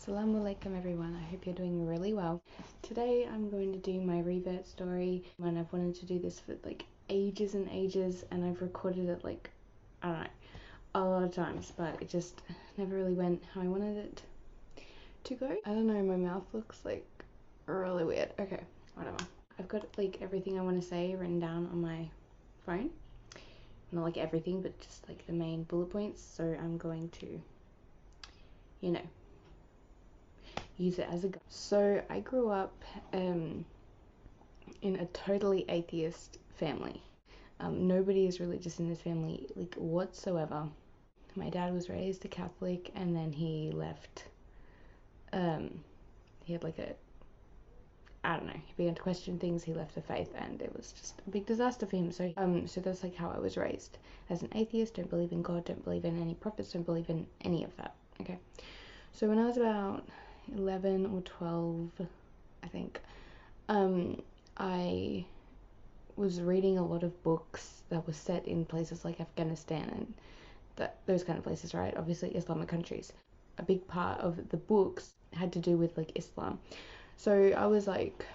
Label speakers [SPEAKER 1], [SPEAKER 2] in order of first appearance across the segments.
[SPEAKER 1] Assalamu alaikum everyone, I hope you're doing really well. Today I'm going to do my Revert story, and I've wanted to do this for like ages and ages, and I've recorded it like, I don't know, a lot of times, but it just never really went how I wanted it to go. I don't know, my mouth looks like really weird. Okay, whatever. I've got like everything I want to say written down on my phone. Not like everything, but just like the main bullet points, so I'm going to, you know, use it as a guide. So I grew up in a totally atheist family. Nobody is religious in this family, like whatsoever. My dad was raised a Catholic, and then he left. He had like I don't know, he began to question things, he left the faith, and it was just a big disaster for him. So that's like how I was raised, as an atheist. Don't believe in God, don't believe in any prophets, don't believe in any of that. Okay, so when I was about 11 or 12, I think, I was reading a lot of books that were set in places like Afghanistan and those kind of places, right? Obviously Islamic countries. A big part of the books had to do with like Islam. So I was like,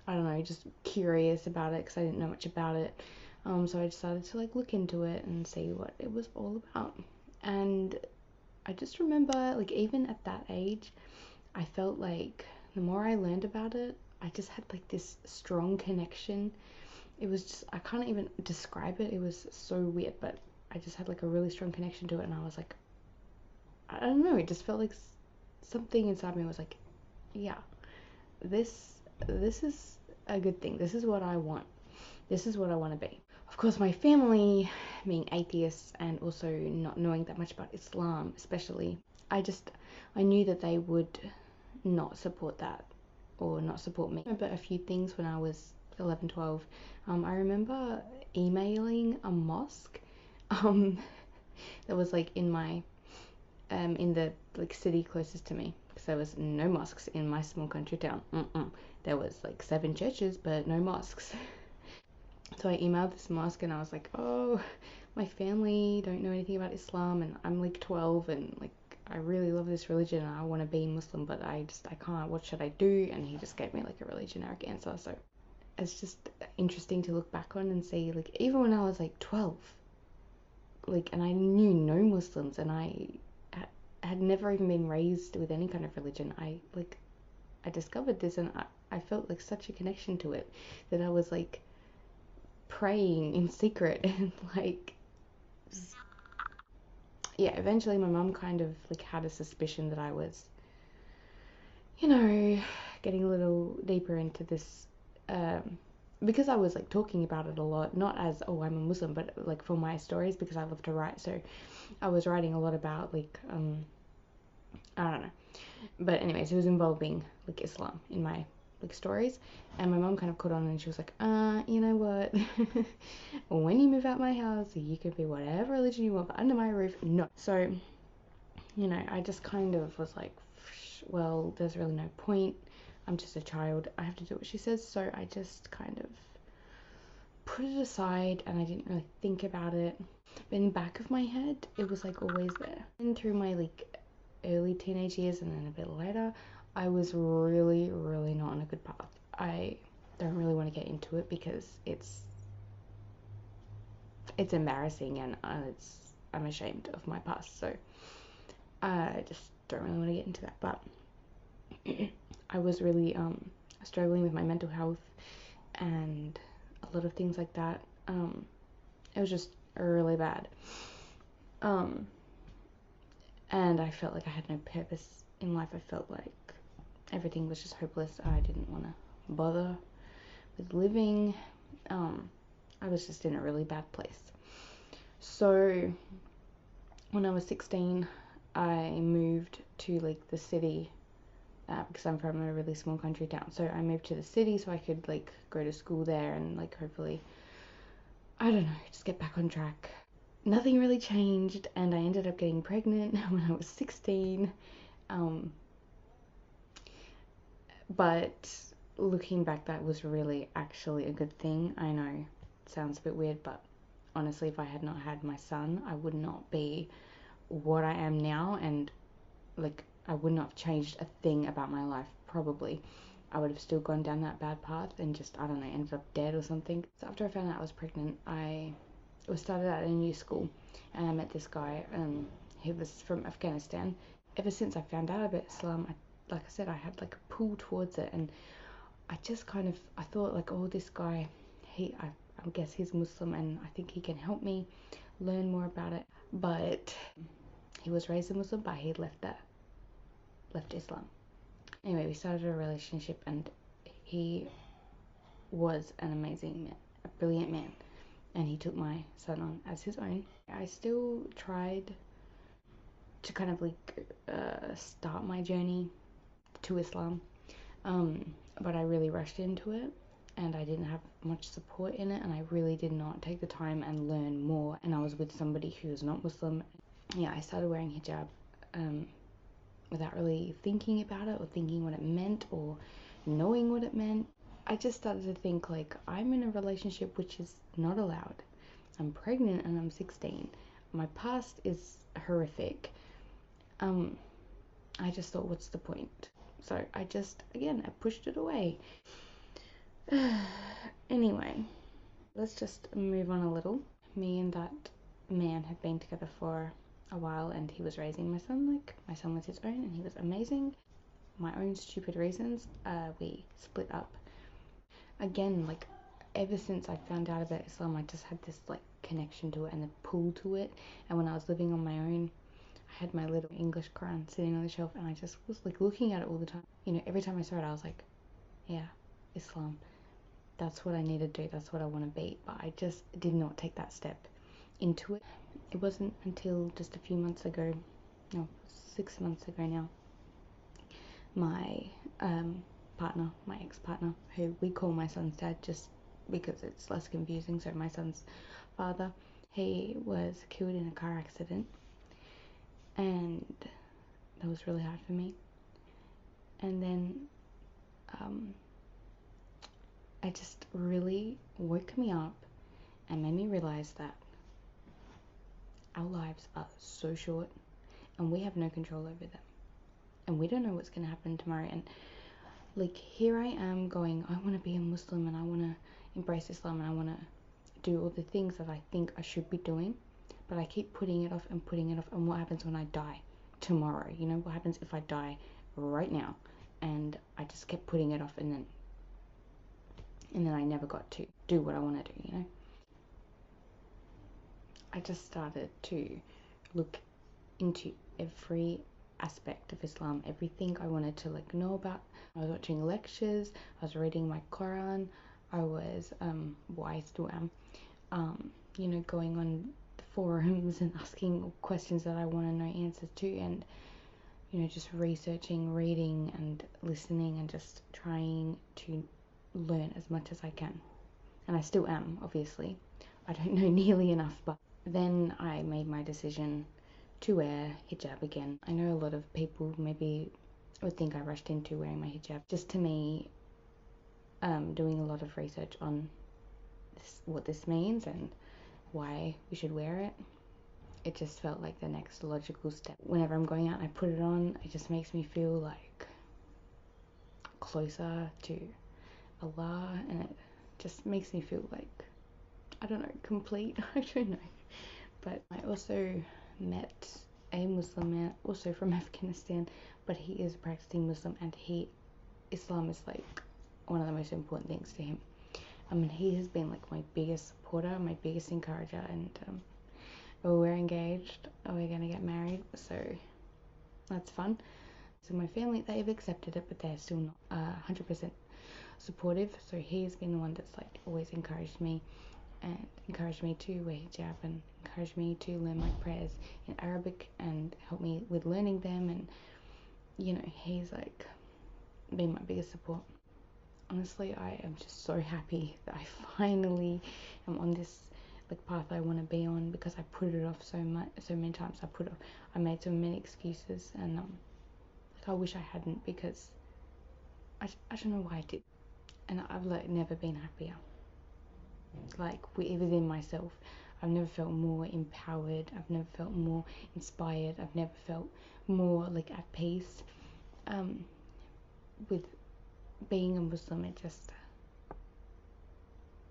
[SPEAKER 1] I don't know, just curious about it because I didn't know much about it. So I decided to like look into it and see what it was all about. And I just remember, like, even at that age, I felt like the more I learned about it, I just had like this strong connection. It was just, I can't even describe it. It was so weird, but I just had like a really strong connection to it, and I was like, I don't know, it just felt like something inside me was like, yeah, this is a good thing. This is what I want. This is what I want to be. Of course, my family, being atheists and also not knowing that much about Islam especially, I knew that they would not support that or not support me. I remember a few things when I was 11, 12. I remember emailing a mosque that was like in my in the like city closest to me, because there was no mosques in my small country town. There was like 7 churches but no mosques. So I emailed this mosque and I was like, oh, my family don't know anything about Islam, and I'm like 12, and like I really love this religion and I want to be Muslim, but I can't. What should I do? And he just gave me like a really generic answer. So it's just interesting to look back on and see, like, even when I was like 12, like, and I knew no Muslims, and I had never even been raised with any kind of religion. I discovered this, and I felt like such a connection to it that I was like praying in secret and like, yeah, eventually my mum kind of like had a suspicion that I was, you know, getting a little deeper into this, because I was like talking about it a lot, not as, oh, I'm a Muslim, but like for my stories, because I love to write. So I was writing a lot about like, I don't know, but anyways, it was involving like Islam in my like stories, and my mom kind of caught on, and she was like, you know what, when you move out my house, you can be whatever religion you want, but under my roof, no. So, you know, I just kind of was like, well, there's really no point. I'm just a child. I have to do what she says. So I just kind of put it aside, and I didn't really think about it. But in the back of my head, it was like always there. And through my like early teenage years and then a bit later, I was really not on a good path. I don't really want to get into it because it's embarrassing, and I'm ashamed of my past, so I just don't really want to get into that. But I was really struggling with my mental health and a lot of things like that. It was just really bad. And I felt like I had no purpose in life. I felt like everything was just hopeless. I didn't want to bother with living. I was just in a really bad place. So when I was 16, I moved to like the city, because I'm from a really small country town. So I moved to the city so I could like go to school there and like hopefully, I don't know, just get back on track. Nothing really changed, and I ended up getting pregnant when I was 16. But looking back, that was really actually a good thing. I know it sounds a bit weird, but honestly, if I had not had my son, I would not be what I am now, and like I would not have changed a thing about my life, probably. I would have still gone down that bad path and just, I don't know, ended up dead or something. So after I found out I was pregnant, I was started at a new school, and I met this guy. He was from Afghanistan. Ever since I found out about Islam, like I said, I had like a pull towards it, and I just kind of, I thought like, oh, this guy, I guess he's Muslim, and I think he can help me learn more about it. But he was raised a Muslim, but he left Islam. Anyway, we started a relationship, and he was an amazing man, a brilliant man, and he took my son on as his own. I still tried to kind of like start my journey to Islam, but I really rushed into it, and I didn't have much support in it, and I really did not take the time and learn more. And I was with somebody who was not Muslim. Yeah, I started wearing hijab without really thinking about it or thinking what it meant or knowing what it meant. I just started to think like, I'm in a relationship which is not allowed. I'm pregnant and I'm 16. My past is horrific. I just thought, what's the point? So I just, again, I pushed it away. Anyway, let's just move on a little. Me and that man had been together for a while, and he was raising my son like my son was his own, and he was amazing. My own stupid reasons, we split up. Again, like ever since I found out about Islam, I just had this like connection to it and a pull to it. And when I was living on my own, I had my little English Quran sitting on the shelf, and I just was like looking at it all the time. You know, every time I saw it, I was like, yeah, Islam. That's what I need to do. That's what I want to be. But I just did not take that step into it. It wasn't until just a few months ago, no, 6 months ago now, my partner, my ex-partner, who we call my son's dad just because it's less confusing, so my son's father, he was killed in a car accident, and that was really hard for me. And then it just really woke me up and made me realize that our lives are so short and we have no control over them, and we don't know what's going to happen tomorrow. And like, here I am going, I want to be a Muslim and I want to embrace Islam and I want to do all the things that I think I should be doing, but I keep putting it off and putting it off. And what happens when I die tomorrow? You know, what happens if I die right now? And I just kept putting it off, and then I never got to do what I want to do, you know. I just started to look into every aspect of Islam, everything I wanted to like know about. I was watching lectures, I was reading my Quran, I was well, I still am, you know, going on the forums and asking questions that I want to know answers to, and you know, just researching, reading and listening, and just trying to learn as much as I can. And I still am, obviously. I don't know nearly enough, but then I made my decision to wear hijab again. I know a lot of people maybe would think I rushed into wearing my hijab. Just to me, doing a lot of research on what this means and why we should wear it, it just felt like the next logical step. Whenever I'm going out and I put it on, it just makes me feel like closer to Allah, and it just makes me feel like, I don't know, complete. I don't know. But I also met a Muslim man, also from Afghanistan, but he is a practicing Muslim, and Islam is like one of the most important things to him. I mean, he has been like my biggest supporter, my biggest encourager, and we're engaged, we're gonna get married, so that's fun. So my family, they've accepted it, but they're still not 100% supportive. So he's been the one that's like always encouraged me to wear hijab, and encouraged me to learn my prayers in Arabic and help me with learning them. And you know, he's like been my biggest support. Honestly, I am just so happy that I finally am on this like path I want to be on, because I put it off so many times. I made so many excuses, and like I wish I hadn't, because I don't know why I did, and I've like never been happier. Like within myself, I've never felt more empowered. I've never felt more inspired. I've never felt more like at peace with being a Muslim. It just,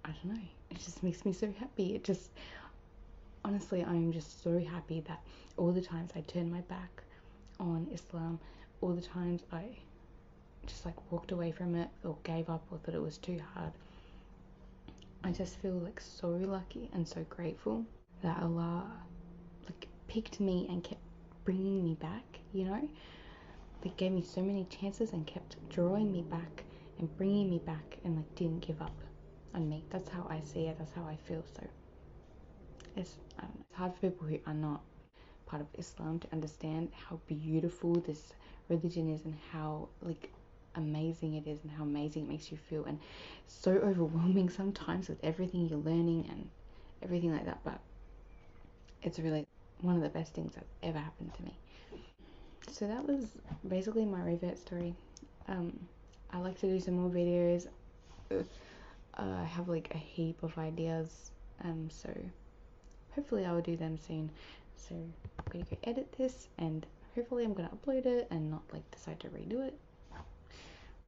[SPEAKER 1] I don't know, it just makes me so happy. It just, honestly, I'm just so happy that all the times I turned my back on Islam, all the times I just like walked away from it or gave up or thought it was too hard, I just feel like so lucky and so grateful that Allah like picked me and kept bringing me back, you know, like gave me so many chances and kept drawing me back and bringing me back and like didn't give up on me. That's how I see it, that's how I feel. So it's, I don't know, it's hard for people who are not part of Islam to understand how beautiful this religion is and how like amazing it is and how amazing it makes you feel, and so overwhelming sometimes with everything you're learning and everything like that, but it's really one of the best things that's ever happened to me. So that was basically my Revert story. I like to do some more videos. I have like a heap of ideas, so hopefully I will do them soon. So I'm gonna go edit this and hopefully I'm gonna upload it and not like decide to redo it.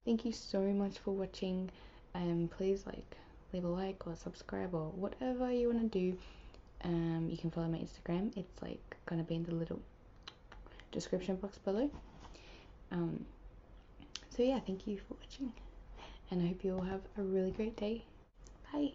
[SPEAKER 1] Thank you so much for watching, and please like leave a like or subscribe or whatever you want to do. You can follow my Instagram, it's like gonna be in the little description box below. So yeah, thank you for watching and I hope you all have a really great day. Bye.